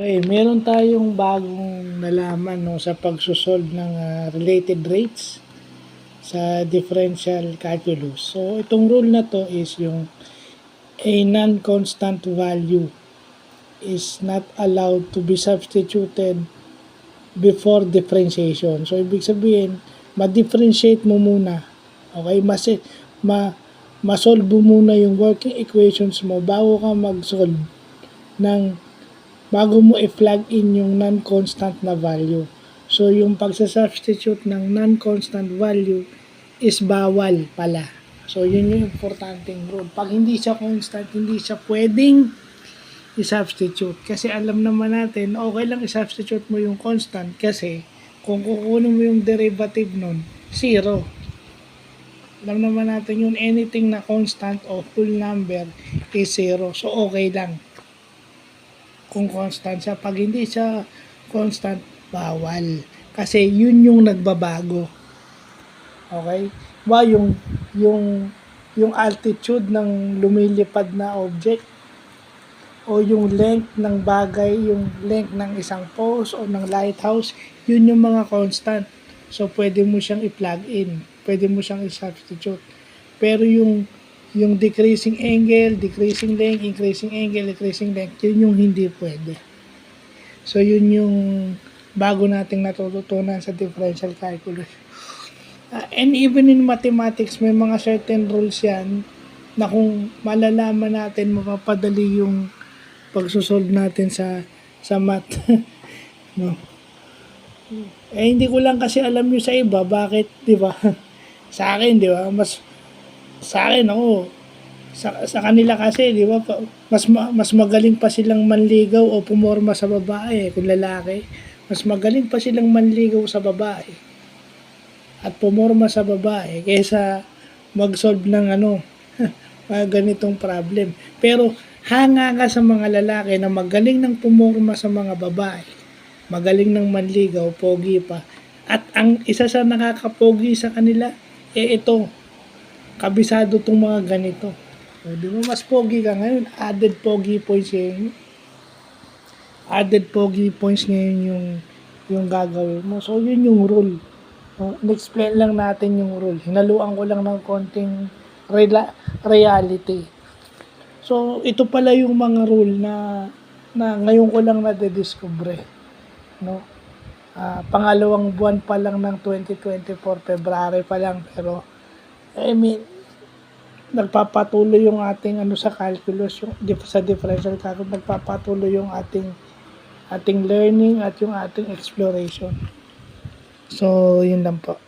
Okay, meron tayong bagong nalaman no, sa pagsosolve ng related rates sa differential calculus. So, itong rule na to is yung a non-constant value is not allowed to be substituted before differentiation. So, ibig sabihin, ma-differentiate mo muna. Okay, ma-solve mo muna yung working equations mo bago ka mag-solve bago mo i-plug in yung non-constant na value. So, yung pagsasubstitute ng non-constant value is bawal pala. So, yun yung importanteng rule. Pag hindi siya constant, hindi siya pwedeng i-substitute. Kasi alam naman natin, okay lang i-substitute mo yung constant kasi kung kukunin mo yung derivative nun, zero. Alam naman natin yun, anything na constant o whole number is zero. So, okay lang kung constant siya. Pag hindi siya constant, bawal. Kasi yun yung nagbabago. Okay? Yung altitude ng lumilipad na object o yung length ng bagay, yung length ng isang post o ng lighthouse, yun yung mga constant. So, pwede mo siyang i-plug in. Pwede mo siyang i-substitute. Pero yung decreasing angle, decreasing length, increasing angle, decreasing length, yun yung hindi pwede. So, yun yung bago nating natututunan sa differential calculus. And even in mathematics, may mga certain rules yan na kung malalaman natin, mapapadali yung pagsosolve natin sa math. No? Hindi ko lang kasi alam yung sa iba, bakit, di ba? Sa akin, di ba? Sa akin ako, sa kanila kasi, di ba, mas magaling pa silang manligaw o pumorma sa babae kung lalaki. Mas magaling pa silang manligaw sa babae at pumorma sa babae kaysa mag-solve ng mga ganitong problem. Pero hanga ka sa mga lalaki na magaling ng pumorma sa mga babae, magaling ng manligaw, pogi pa. At ang isa sa nakakapogi sa kanila, ito, kabisado tong mga ganito. So, di mo mas pogi ka ngayon, added pogi points ngayon. Added pogi points ngayon yung gagawin mo. So, yun yung rule. So, in-explain lang natin yung rule. Hinaluan ko lang ng konting reality. So, ito pala yung mga rule na ngayon ko lang nadediscover. No? Pangalawang buwan pa lang ng 2024, February pa lang, pero nagpapatuloy yung ating sa calculus, sa differential calculus, nagpapatuloy yung ating learning at yung ating exploration. So, yun lang po.